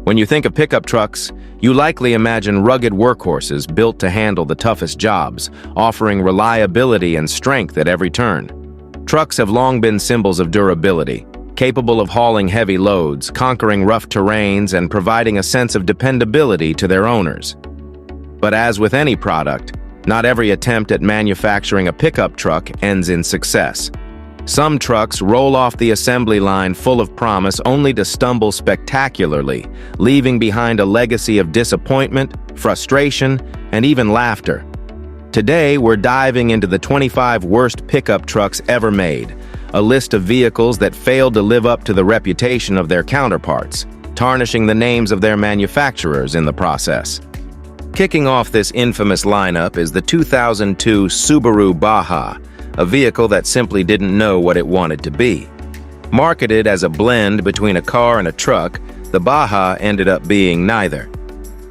When you think of pickup trucks, you likely imagine rugged workhorses built to handle the toughest jobs, offering reliability and strength at every turn. Trucks have long been symbols of durability, capable of hauling heavy loads, conquering rough terrains, and providing a sense of dependability to their owners. But as with any product, not every attempt at manufacturing a pickup truck ends in success. Some trucks roll off the assembly line full of promise only to stumble spectacularly, leaving behind a legacy of disappointment, frustration, and even laughter. Today, we're diving into the 25 worst pickup trucks ever made, a list of vehicles that failed to live up to the reputation of their counterparts, tarnishing the names of their manufacturers in the process. Kicking off this infamous lineup is the 2002 Subaru Baja, a vehicle that simply didn't know what it wanted to be. Marketed as a blend between a car and a truck, the Baja ended up being neither.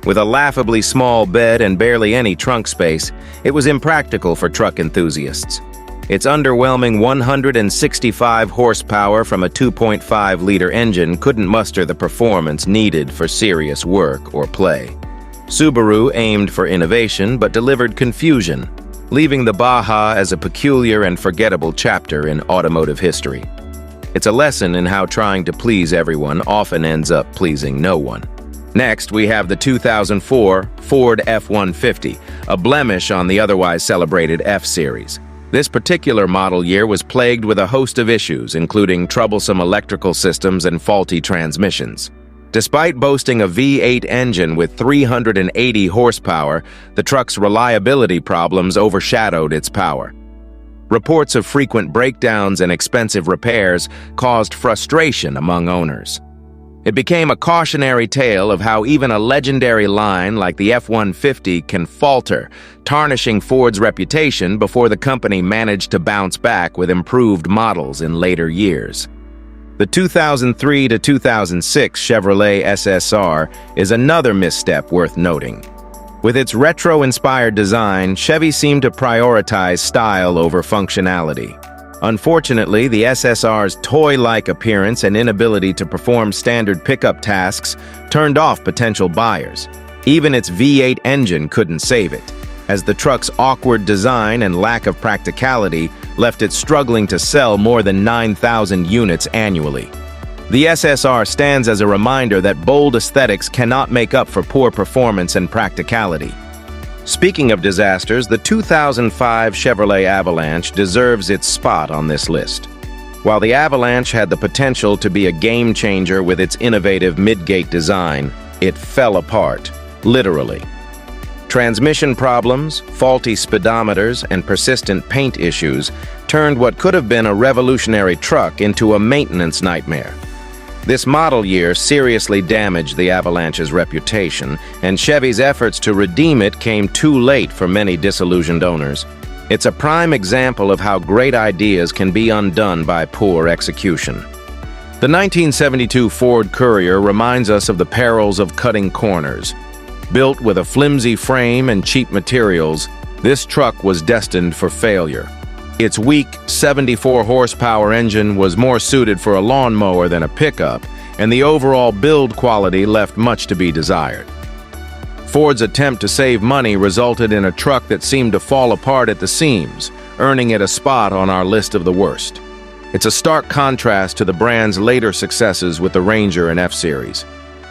With a laughably small bed and barely any trunk space, it was impractical for truck enthusiasts. Its underwhelming 165 horsepower from a 2.5-liter engine couldn't muster the performance needed for serious work or play. Subaru aimed for innovation but delivered confusion, leaving the Baja as a peculiar and forgettable chapter in automotive history. It's a lesson in how trying to please everyone often ends up pleasing no one. Next, we have the 2004 Ford F-150, a blemish on the otherwise celebrated F-Series. This particular model year was plagued with a host of issues, including troublesome electrical systems and faulty transmissions. Despite boasting a V8 engine with 380 horsepower, the truck's reliability problems overshadowed its power. Reports of frequent breakdowns and expensive repairs caused frustration among owners. It became a cautionary tale of how even a legendary line like the F-150 can falter, tarnishing Ford's reputation before the company managed to bounce back with improved models in later years. The 2003 to 2006 Chevrolet SSR is another misstep worth noting. With its retro-inspired design, Chevy seemed to prioritize style over functionality. Unfortunately, the SSR's toy-like appearance and inability to perform standard pickup tasks turned off potential buyers. Even its V8 engine couldn't save it, as the truck's awkward design and lack of practicality left it struggling to sell more than 9,000 units annually. The SSR stands as a reminder that bold aesthetics cannot make up for poor performance and practicality. Speaking of disasters, the 2005 Chevrolet Avalanche deserves its spot on this list. While the Avalanche had the potential to be a game-changer with its innovative midgate design, it fell apart, literally. Transmission problems, faulty speedometers, and persistent paint issues turned what could have been a revolutionary truck into a maintenance nightmare. This model year seriously damaged the Avalanche's reputation, and Chevy's efforts to redeem it came too late for many disillusioned owners. It's a prime example of how great ideas can be undone by poor execution. The 1972 Ford Courier reminds us of the perils of cutting corners. Built with a flimsy frame and cheap materials, this truck was destined for failure. Its weak 74-horsepower engine was more suited for a lawnmower than a pickup, and the overall build quality left much to be desired. Ford's attempt to save money resulted in a truck that seemed to fall apart at the seams, earning it a spot on our list of the worst. It's a stark contrast to the brand's later successes with the Ranger and F-Series.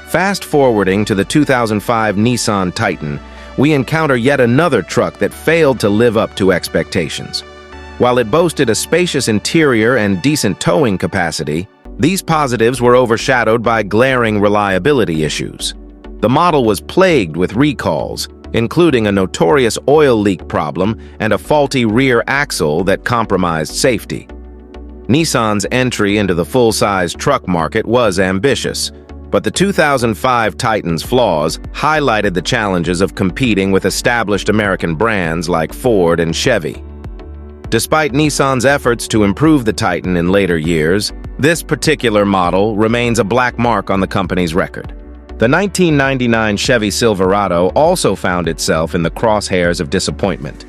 Fast-forwarding to the 2005 Nissan Titan, we encounter yet another truck that failed to live up to expectations. While it boasted a spacious interior and decent towing capacity, these positives were overshadowed by glaring reliability issues. The model was plagued with recalls, including a notorious oil leak problem and a faulty rear axle that compromised safety. Nissan's entry into the full-size truck market was ambitious, but the 2005 Titan's flaws highlighted the challenges of competing with established American brands like Ford and Chevy. Despite Nissan's efforts to improve the Titan in later years, this particular model remains a black mark on the company's record. The 1999 Chevy Silverado also found itself in the crosshairs of disappointment.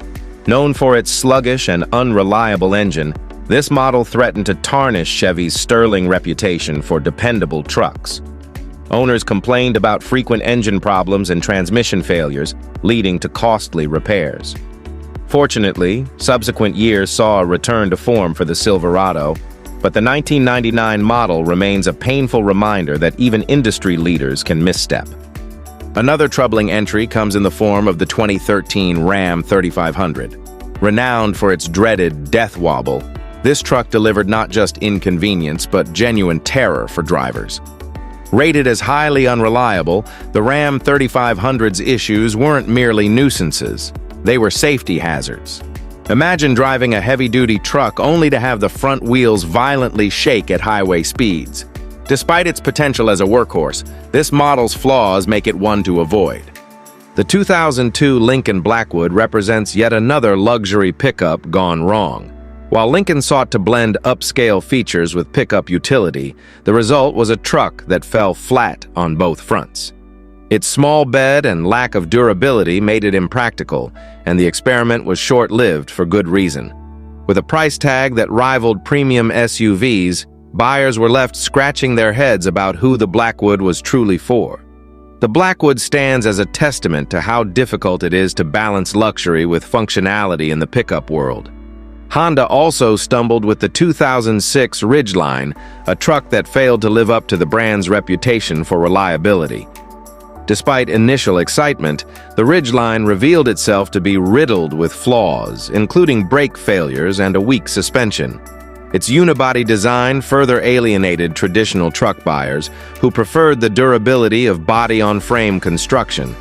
Known for its sluggish and unreliable engine, this model threatened to tarnish Chevy's sterling reputation for dependable trucks. Owners complained about frequent engine problems and transmission failures, leading to costly repairs. Fortunately, subsequent years saw a return to form for the Silverado, but the 1999 model remains a painful reminder that even industry leaders can misstep. Another troubling entry comes in the form of the 2013 Ram 3500. Renowned for its dreaded death wobble, this truck delivered not just inconvenience but genuine terror for drivers. Rated as highly unreliable, the Ram 3500's issues weren't merely nuisances. They were safety hazards. Imagine driving a heavy-duty truck only to have the front wheels violently shake at highway speeds. Despite its potential as a workhorse, this model's flaws make it one to avoid. The 2002 Lincoln Blackwood represents yet another luxury pickup gone wrong. While Lincoln sought to blend upscale features with pickup utility, the result was a truck that fell flat on both fronts. Its small bed and lack of durability made it impractical, and the experiment was short-lived for good reason. With a price tag that rivaled premium SUVs, buyers were left scratching their heads about who the Blackwood was truly for. The Blackwood stands as a testament to how difficult it is to balance luxury with functionality in the pickup world. Honda also stumbled with the 2006 Ridgeline, a truck that failed to live up to the brand's reputation for reliability. Despite initial excitement, the Ridgeline revealed itself to be riddled with flaws, including brake failures and a weak suspension. Its unibody design further alienated traditional truck buyers, who preferred the durability of body-on-frame construction.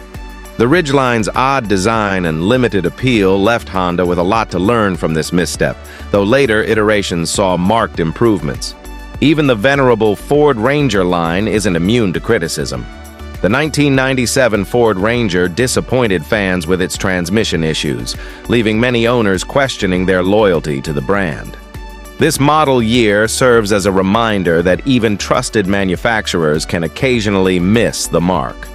The Ridgeline's odd design and limited appeal left Honda with a lot to learn from this misstep, though later iterations saw marked improvements. Even the venerable Ford Ranger line isn't immune to criticism. The 1997 Ford Ranger disappointed fans with its transmission issues, leaving many owners questioning their loyalty to the brand. This model year serves as a reminder that even trusted manufacturers can occasionally miss the mark.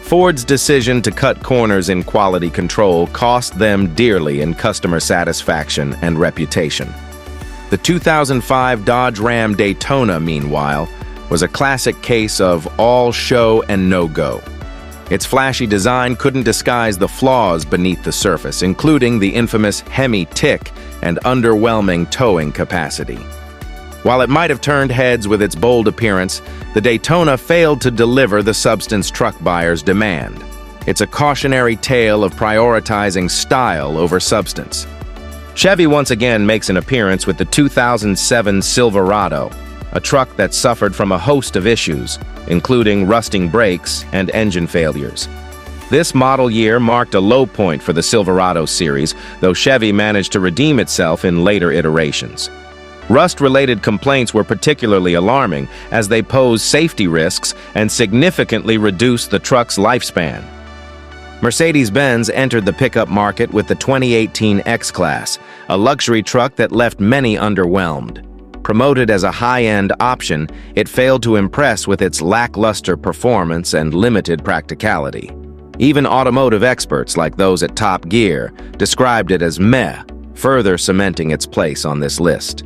Ford's decision to cut corners in quality control cost them dearly in customer satisfaction and reputation. The 2005 Dodge Ram Daytona, meanwhile, was a classic case of all show and no go. Its flashy design couldn't disguise the flaws beneath the surface, including the infamous Hemi tick and underwhelming towing capacity. While it might have turned heads with its bold appearance, the Daytona failed to deliver the substance truck buyers demand. It's a cautionary tale of prioritizing style over substance. Chevy once again makes an appearance with the 2007 Silverado, a truck that suffered from a host of issues, including rusting brakes and engine failures. This model year marked a low point for the Silverado series, though Chevy managed to redeem itself in later iterations. Rust-related complaints were particularly alarming, as they pose safety risks and significantly reduce the truck's lifespan. Mercedes-Benz entered the pickup market with the 2018 X-Class, a luxury truck that left many underwhelmed. Promoted as a high-end option, it failed to impress with its lackluster performance and limited practicality. Even automotive experts like those at Top Gear described it as meh, further cementing its place on this list.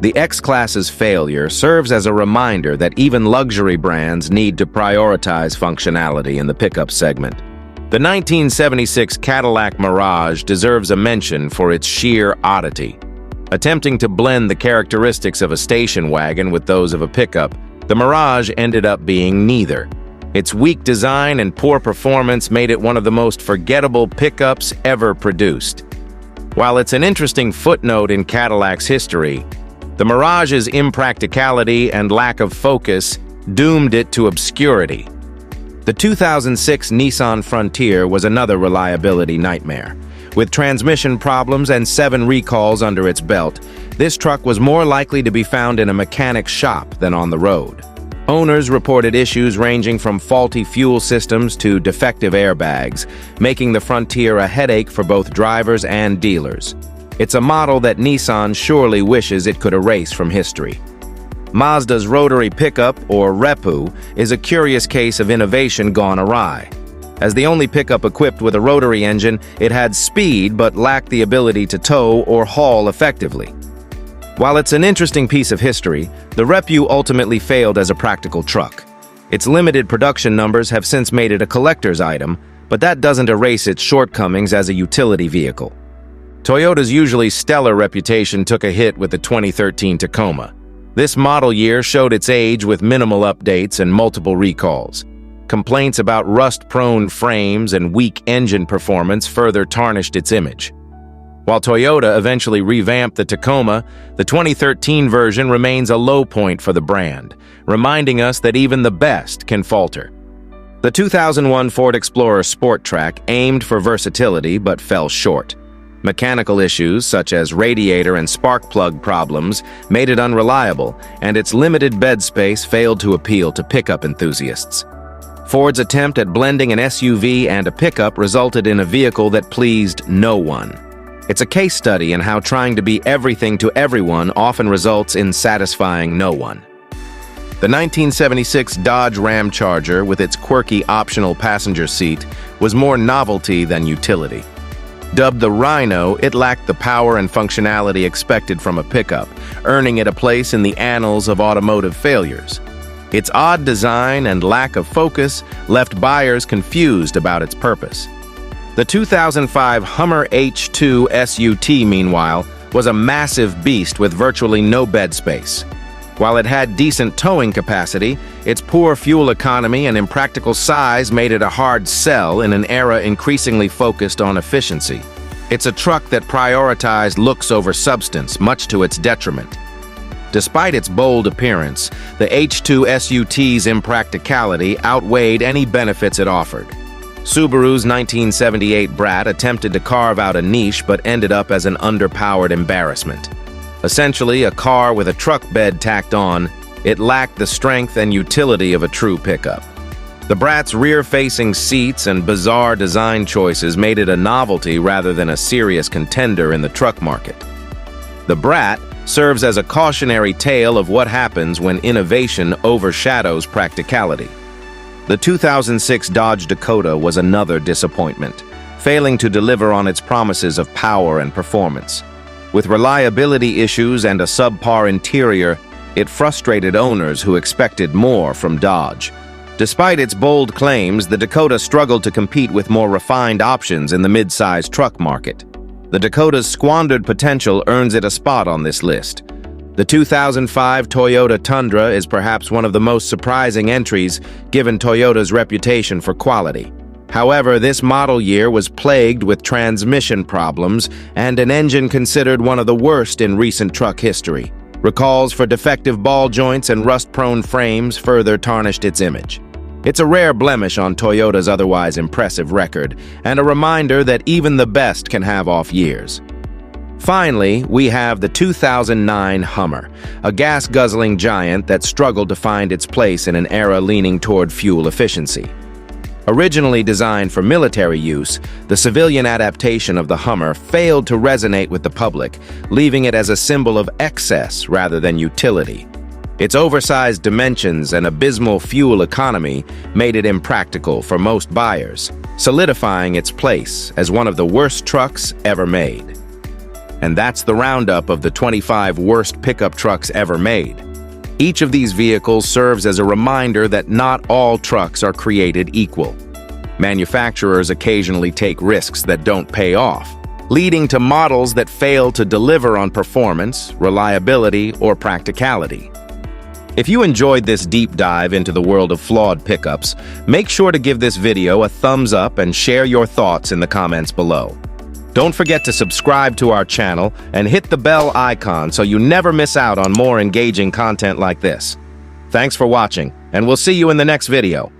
The X-Class's failure serves as a reminder that even luxury brands need to prioritize functionality in the pickup segment. The 1976 Cadillac Mirage deserves a mention for its sheer oddity. Attempting to blend the characteristics of a station wagon with those of a pickup, the Mirage ended up being neither. Its weak design and poor performance made it one of the most forgettable pickups ever produced. While it's an interesting footnote in Cadillac's history, the Mirage's impracticality and lack of focus doomed it to obscurity. The 2006 Nissan Frontier was another reliability nightmare. With transmission problems and 7 recalls under its belt, this truck was more likely to be found in a mechanic's shop than on the road. Owners reported issues ranging from faulty fuel systems to defective airbags, making the Frontier a headache for both drivers and dealers. It's a model that Nissan surely wishes it could erase from history. Mazda's rotary pickup, or Repu, is a curious case of innovation gone awry. As the only pickup equipped with a rotary engine, it had speed but lacked the ability to tow or haul effectively. While it's an interesting piece of history, the Repu ultimately failed as a practical truck. Its limited production numbers have since made it a collector's item, but that doesn't erase its shortcomings as a utility vehicle. Toyota's usually stellar reputation took a hit with the 2013 Tacoma. This model year showed its age with minimal updates and multiple recalls. Complaints about rust-prone frames and weak engine performance further tarnished its image. While Toyota eventually revamped the Tacoma, the 2013 version remains a low point for the brand, reminding us that even the best can falter. The 2001 Ford Explorer Sport Track aimed for versatility but fell short. Mechanical issues such as radiator and spark plug problems made it unreliable, and its limited bed space failed to appeal to pickup enthusiasts. Ford's attempt at blending an SUV and a pickup resulted in a vehicle that pleased no one. It's a case study in how trying to be everything to everyone often results in satisfying no one. The 1976 Dodge Ram Charger, with its quirky optional passenger seat, was more novelty than utility. Dubbed the Rhino, it lacked the power and functionality expected from a pickup, earning it a place in the annals of automotive failures. Its odd design and lack of focus left buyers confused about its purpose. The 2005 Hummer H2 SUT, meanwhile, was a massive beast with virtually no bed space. While it had decent towing capacity, its poor fuel economy and impractical size made it a hard sell in an era increasingly focused on efficiency. It's a truck that prioritized looks over substance, much to its detriment. Despite its bold appearance, the H2 SUT's impracticality outweighed any benefits it offered. Subaru's 1978 Brat attempted to carve out a niche but ended up as an underpowered embarrassment. Essentially a car with a truck bed tacked on, it lacked the strength and utility of a true pickup. The Brat's rear-facing seats and bizarre design choices made it a novelty rather than a serious contender in the truck market. The Brat serves as a cautionary tale of what happens when innovation overshadows practicality. The 2006 Dodge Dakota was another disappointment, failing to deliver on its promises of power and performance. With reliability issues and a subpar interior, it frustrated owners who expected more from Dodge. Despite its bold claims, the Dakota struggled to compete with more refined options in the mid-size truck market. The Dakota's squandered potential earns it a spot on this list. The 2005 Toyota Tundra is perhaps one of the most surprising entries given Toyota's reputation for quality. However, this model year was plagued with transmission problems and an engine considered one of the worst in recent truck history. Recalls for defective ball joints and rust-prone frames further tarnished its image. It's a rare blemish on Toyota's otherwise impressive record, and a reminder that even the best can have off years. Finally, we have the 2009 Hummer, a gas-guzzling giant that struggled to find its place in an era leaning toward fuel efficiency. Originally designed for military use, the civilian adaptation of the Hummer failed to resonate with the public, leaving it as a symbol of excess rather than utility. Its oversized dimensions and abysmal fuel economy made it impractical for most buyers, solidifying its place as one of the worst trucks ever made. And that's the roundup of the 25 worst pickup trucks ever made. Each of these vehicles serves as a reminder that not all trucks are created equal. Manufacturers occasionally take risks that don't pay off, leading to models that fail to deliver on performance, reliability, or practicality. If you enjoyed this deep dive into the world of flawed pickups, make sure to give this video a thumbs up and share your thoughts in the comments below. Don't forget to subscribe to our channel and hit the bell icon so you never miss out on more engaging content like this. Thanks for watching, and we'll see you in the next video.